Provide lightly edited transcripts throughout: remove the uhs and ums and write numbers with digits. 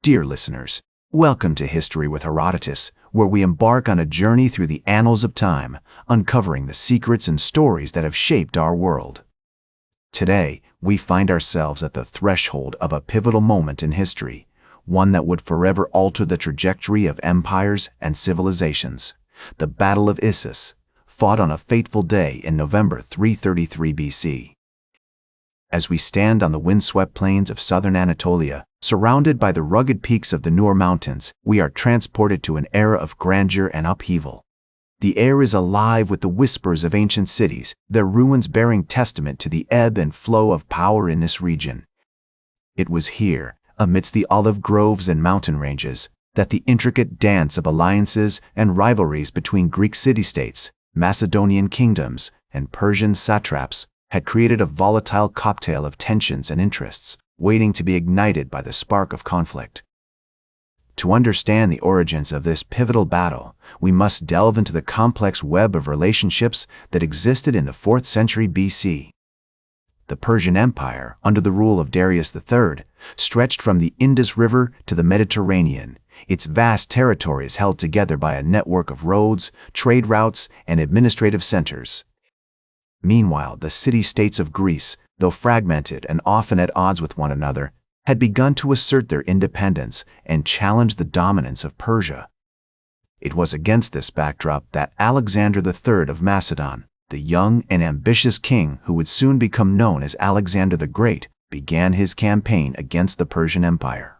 Dear listeners, welcome to History with Herodotus, where we embark on a journey through the annals of time, uncovering the secrets and stories that have shaped our world. Today, we find ourselves at the threshold of a pivotal moment in history, one that would forever alter the trajectory of empires and civilizations. The Battle of Issus, fought on a fateful day in November 333 BC. As we stand on the windswept plains of southern Anatolia, surrounded by the rugged peaks of the Nur Mountains, we are transported to an era of grandeur and upheaval. The air is alive with the whispers of ancient cities, their ruins bearing testament to the ebb and flow of power in this region. It was here, amidst the olive groves and mountain ranges, that the intricate dance of alliances and rivalries between Greek city-states, Macedonian kingdoms, and Persian satraps had created a volatile cocktail of tensions and interests, waiting to be ignited by the spark of conflict. To understand the origins of this pivotal battle, we must delve into the complex web of relationships that existed in the 4th century BC. The Persian Empire, under the rule of Darius III, stretched from the Indus River to the Mediterranean, its vast territories held together by a network of roads, trade routes, and administrative centers. Meanwhile, the city-states of Greece, though fragmented and often at odds with one another, had begun to assert their independence and challenge the dominance of Persia. It was against this backdrop that Alexander III of Macedon, the young and ambitious king who would soon become known as Alexander the Great, began his campaign against the Persian Empire.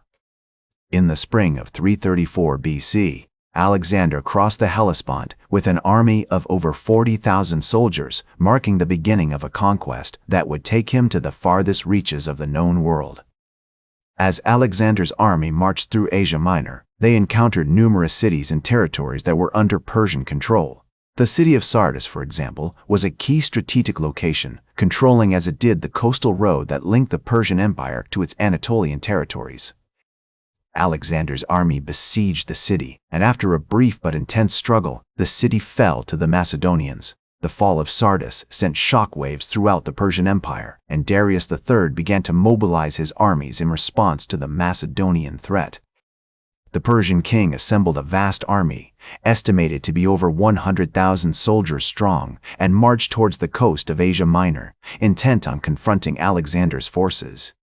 In the spring of 334 BC, Alexander crossed the Hellespont with an army of over 40,000 soldiers, marking the beginning of a conquest that would take him to the farthest reaches of the known world. As Alexander's army marched through Asia Minor, they encountered numerous cities and territories that were under Persian control. The city of Sardis, for example, was a key strategic location, controlling as it did the coastal road that linked the Persian Empire to its Anatolian territories. Alexander's army besieged the city, and after a brief but intense struggle, the city fell to the Macedonians. The fall of Sardis sent shockwaves throughout the Persian Empire, and Darius III began to mobilize his armies in response to the Macedonian threat. The Persian king assembled a vast army, estimated to be over 100,000 soldiers strong, and marched towards the coast of Asia Minor, intent on confronting Alexander's forces.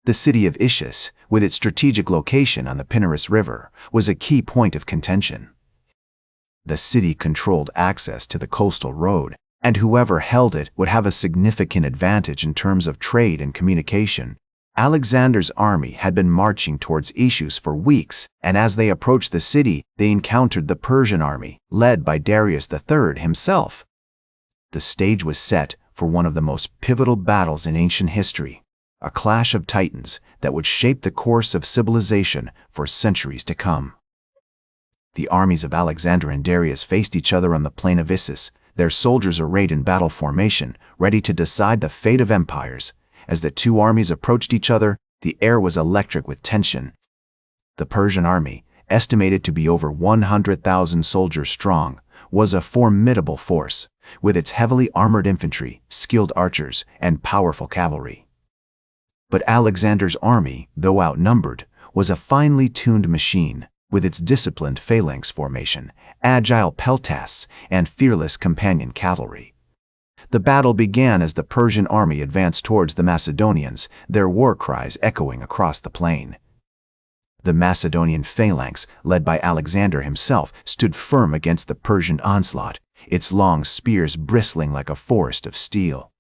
The city of Issus, with its strategic location on the Pinarus River, was a key point of contention. The city controlled access to the coastal road, and whoever held it would have a significant advantage in terms of trade and communication. Alexander's army had been marching towards Issus for weeks, and as they approached the city, they encountered the Persian army, led by Darius III himself. The stage was set for one of the most pivotal battles in ancient history, a clash of titans that would shape the course of civilization for centuries to come. The armies of Alexander and Darius faced each other on the plain of Issus, their soldiers arrayed in battle formation, ready to decide the fate of empires. As the two armies approached each other, the air was electric with tension. The Persian army, estimated to be over 100,000 soldiers strong, was a formidable force, with its heavily armored infantry, skilled archers, and powerful cavalry. But Alexander's army, though outnumbered, was a finely tuned machine, with its disciplined phalanx formation, agile peltasts, and fearless companion cavalry. The battle began as the Persian army advanced towards the Macedonians, their war cries echoing across the plain. The Macedonian phalanx, led by Alexander himself, stood firm against the Persian onslaught, its long spears bristling like a forest of steel.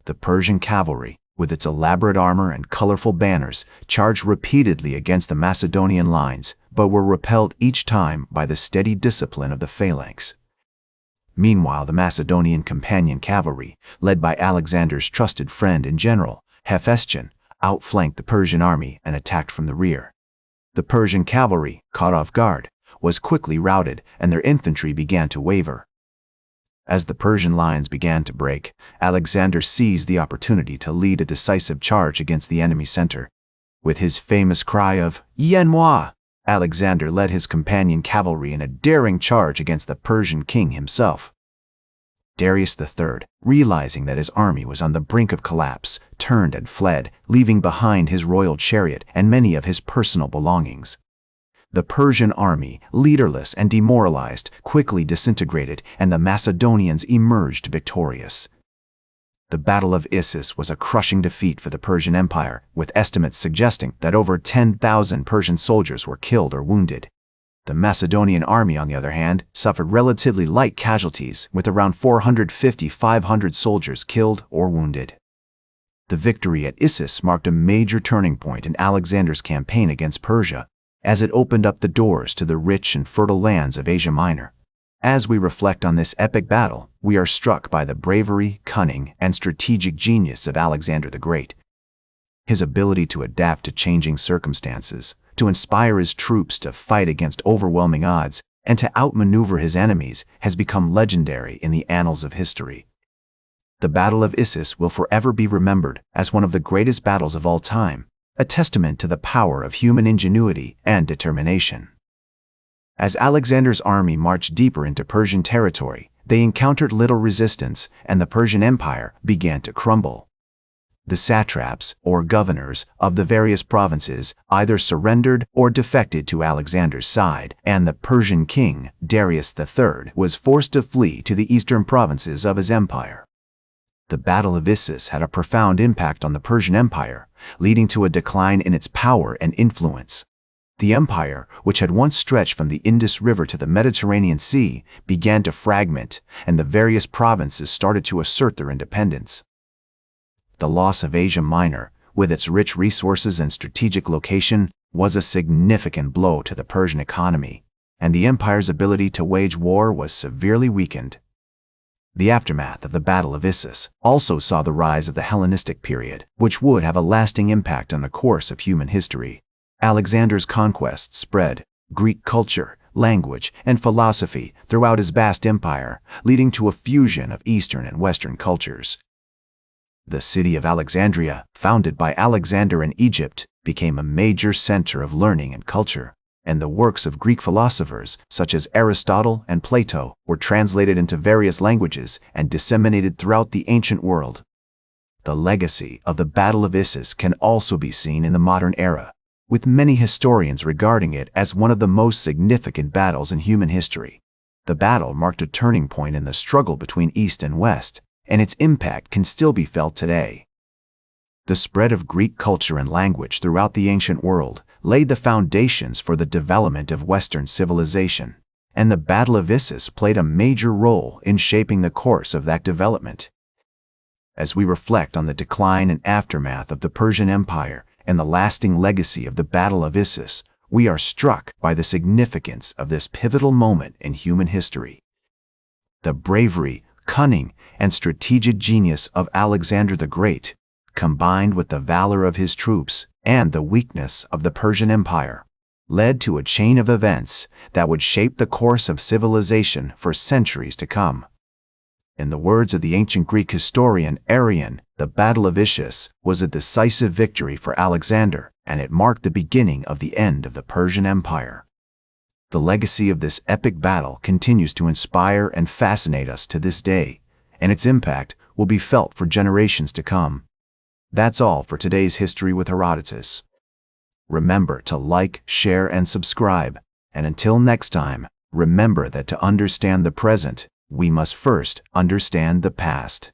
The Persian cavalry, with its elaborate armor and colorful banners, charged repeatedly against the Macedonian lines, but were repelled each time by the steady discipline of the phalanx. Meanwhile, the Macedonian companion cavalry, led by Alexander's trusted friend and general, Hephaestion, outflanked the Persian army and attacked from the rear. The Persian cavalry, caught off guard, was quickly routed, and their infantry began to waver. As the Persian lines began to break, Alexander seized the opportunity to lead a decisive charge against the enemy center. With his famous cry of "Yen moi!" Alexander led his companion cavalry in a daring charge against the Persian king himself. Darius III, realizing that his army was on the brink of collapse, turned and fled, leaving behind his royal chariot and many of his personal belongings. The Persian army, leaderless and demoralized, quickly disintegrated, and the Macedonians emerged victorious. The Battle of Issus was a crushing defeat for the Persian Empire, with estimates suggesting that over 10,000 Persian soldiers were killed or wounded. The Macedonian army, on the other hand, suffered relatively light casualties, with around 450–500 soldiers killed or wounded. The victory at Issus marked a major turning point in Alexander's campaign against Persia, as it opened up the doors to the rich and fertile lands of Asia Minor. As we reflect on this epic battle, we are struck by the bravery, cunning, and strategic genius of Alexander the Great. His ability to adapt to changing circumstances, to inspire his troops to fight against overwhelming odds, and to outmaneuver his enemies has become legendary in the annals of history. The Battle of Issus will forever be remembered as one of the greatest battles of all time, a testament to the power of human ingenuity and determination. As Alexander's army marched deeper into Persian territory, they encountered little resistance, and the Persian Empire began to crumble. The satraps, or governors, of the various provinces either surrendered or defected to Alexander's side, and the Persian king, Darius III, was forced to flee to the eastern provinces of his empire. The Battle of Issus had a profound impact on the Persian Empire, leading to a decline in its power and influence. The empire, which had once stretched from the Indus River to the Mediterranean Sea, began to fragment, and the various provinces started to assert their independence. The loss of Asia Minor, with its rich resources and strategic location, was a significant blow to the Persian economy, and the empire's ability to wage war was severely weakened. The aftermath of the Battle of Issus also saw the rise of the Hellenistic period, which would have a lasting impact on the course of human history. Alexander's conquests spread Greek culture, language, and philosophy throughout his vast empire, leading to a fusion of Eastern and Western cultures. The city of Alexandria, founded by Alexander in Egypt, became a major center of learning and culture, and the works of Greek philosophers, such as Aristotle and Plato, were translated into various languages and disseminated throughout the ancient world. The legacy of the Battle of Issus can also be seen in the modern era, with many historians regarding it as one of the most significant battles in human history. The battle marked a turning point in the struggle between East and West, and its impact can still be felt today. The spread of Greek culture and language throughout the ancient world laid the foundations for the development of Western civilization, and the Battle of Issus played a major role in shaping the course of that development. As we reflect on the decline and aftermath of the Persian Empire and the lasting legacy of the Battle of Issus, we are struck by the significance of this pivotal moment in human history. The bravery, cunning, and strategic genius of Alexander the Great, combined with the valor of his troops and the weakness of the Persian Empire, led to a chain of events that would shape the course of civilization for centuries to come. In the words of the ancient Greek historian Arrian, the Battle of Issus was a decisive victory for Alexander, and it marked the beginning of the end of the Persian Empire. The legacy of this epic battle continues to inspire and fascinate us to this day, and its impact will be felt for generations to come. That's all for today's History with Herodotus. Remember to like, share, and subscribe, and until next time, remember that to understand the present, we must first understand the past.